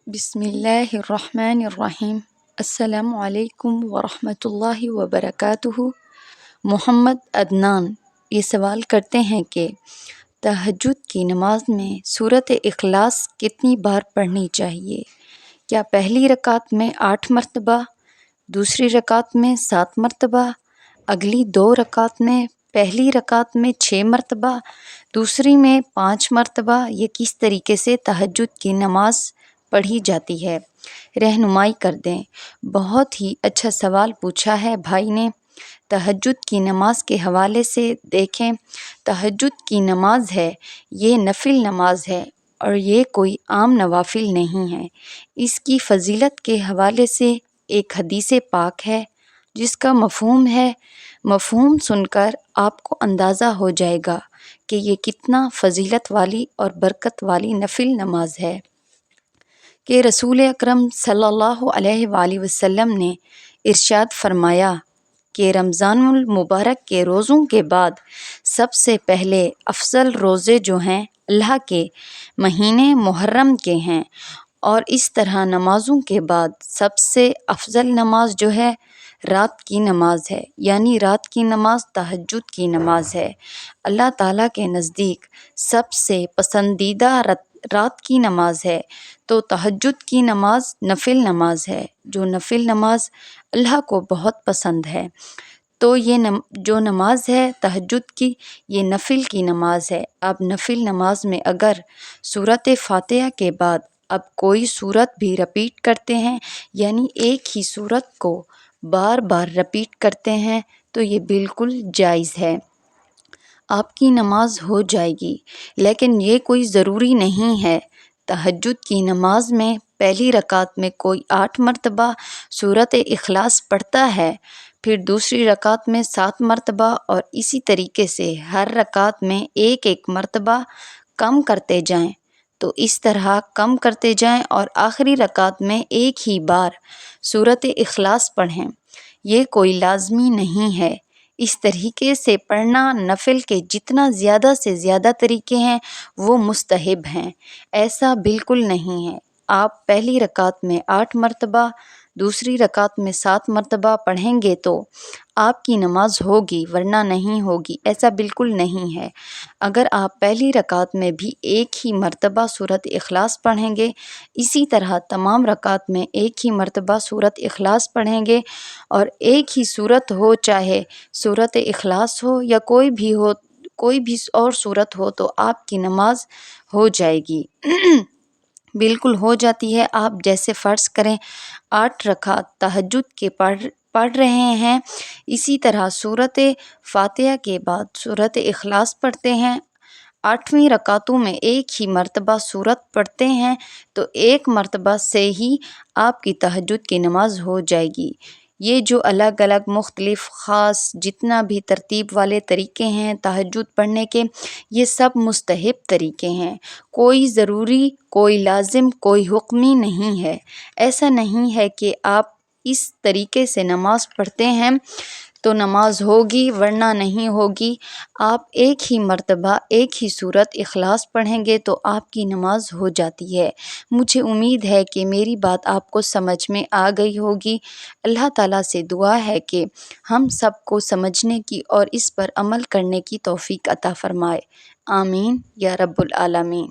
بسم اللہ الرحمن الرحیم۔ السلام علیکم ورحمۃ اللہ وبرکاتہ۔ محمد عدنان یہ سوال کرتے ہیں کہ تہجد کی نماز میں سورۃ اخلاص کتنی بار پڑھنی چاہیے؟ کیا پہلی رکعت میں 8 مرتبہ، دوسری رکعت میں 7 مرتبہ، اگلی 2 رکعت میں، پہلی رکعت میں 6 مرتبہ، دوسری میں 5 مرتبہ، یہ کس طریقے سے تہجد کی نماز پڑھی جاتی ہے؟ رہنمائی کر دیں۔ بہت ہی اچھا سوال پوچھا ہے بھائی نے۔ تہجد کی نماز کے حوالے سے دیکھیں، تہجد کی نماز ہے، یہ نفل نماز ہے اور یہ کوئی عام نوافل نہیں ہے۔ اس کی فضیلت کے حوالے سے ایک حدیث پاک ہے جس کا مفہوم ہے، مفہوم سن کر آپ کو اندازہ ہو جائے گا کہ یہ کتنا فضیلت والی اور برکت والی نفل نماز ہے، کہ رسول اکرم صلی اللہ علیہ وآلہ وسلم نے ارشاد فرمایا کہ رمضان المبارک کے روزوں کے بعد سب سے پہلے افضل روزے جو ہیں اللہ کے مہینے محرم کے ہیں، اور اس طرح نمازوں کے بعد سب سے افضل نماز جو ہے رات کی نماز ہے، یعنی رات کی نماز تہجد کی نماز ہے۔ اللہ تعالیٰ کے نزدیک سب سے پسندیدہ رات کی نماز ہے، تو تہجد کی نماز نفل نماز ہے، جو نفل نماز اللہ کو بہت پسند ہے۔ تو یہ جو نماز ہے تہجد کی، یہ نفل کی نماز ہے۔ اب نفل نماز میں اگر سورۃ فاتحہ کے بعد اب کوئی سورت بھی رپیٹ کرتے ہیں، یعنی ایک ہی سورت کو بار بار رپیٹ کرتے ہیں، تو یہ بالکل جائز ہے، آپ کی نماز ہو جائے گی۔ لیکن یہ کوئی ضروری نہیں ہے۔ تہجد کی نماز میں پہلی رکعت میں کوئی 8 مرتبہ سورۃ اخلاص پڑھتا ہے، پھر دوسری رکعت میں 7 مرتبہ، اور اسی طریقے سے ہر رکعت میں ایک ایک مرتبہ کم کرتے جائیں، تو اس طرح کم کرتے جائیں اور آخری رکعت میں ایک ہی بار سورۃ اخلاص پڑھیں۔ یہ کوئی لازمی نہیں ہے۔ اس طریقے سے پڑھنا نفل کے جتنا زیادہ سے زیادہ طریقے ہیں وہ مستحب ہیں، ایسا بالکل نہیں ہے۔ آپ پہلی رکعت میں 8 مرتبہ، دوسری رکعت میں 7 مرتبہ پڑھیں گے تو آپ کی نماز ہوگی، ورنہ نہیں ہوگی، ایسا بالکل نہیں ہے۔ اگر آپ پہلی رکعت میں بھی ایک ہی مرتبہ سورۃ اخلاص پڑھیں گے، اسی طرح تمام رکعت میں ایک ہی مرتبہ سورۃ اخلاص پڑھیں گے، اور ایک ہی سورت ہو، چاہے سورۃ اخلاص ہو یا کوئی بھی اور سورت ہو، تو آپ کی نماز ہو جائے گی، بالکل ہو جاتی ہے۔ آپ جیسے فرض کریں 8 رکعت تہجد کے پڑھ رہے ہیں، اسی طرح سورۃ فاتحہ کے بعد سورۃ اخلاص پڑھتے ہیں، 8ویں رکعتوں میں ایک ہی مرتبہ سورت پڑھتے ہیں، تو ایک مرتبہ سے ہی آپ کی تہجد کی نماز ہو جائے گی۔ یہ جو الگ الگ مختلف خاص جتنا بھی ترتیب والے طریقے ہیں تہجد پڑھنے کے، یہ سب مستحب طریقے ہیں، کوئی ضروری، کوئی لازم، کوئی حکمی نہیں ہے۔ ایسا نہیں ہے کہ آپ اس طریقے سے نماز پڑھتے ہیں تو نماز ہوگی ورنہ نہیں ہوگی۔ آپ ایک ہی مرتبہ ایک ہی سورت اخلاص پڑھیں گے تو آپ کی نماز ہو جاتی ہے۔ مجھے امید ہے کہ میری بات آپ کو سمجھ میں آ گئی ہوگی۔ اللہ تعالیٰ سے دعا ہے کہ ہم سب کو سمجھنے کی اور اس پر عمل کرنے کی توفیق عطا فرمائے۔ آمین یا رب العالمین۔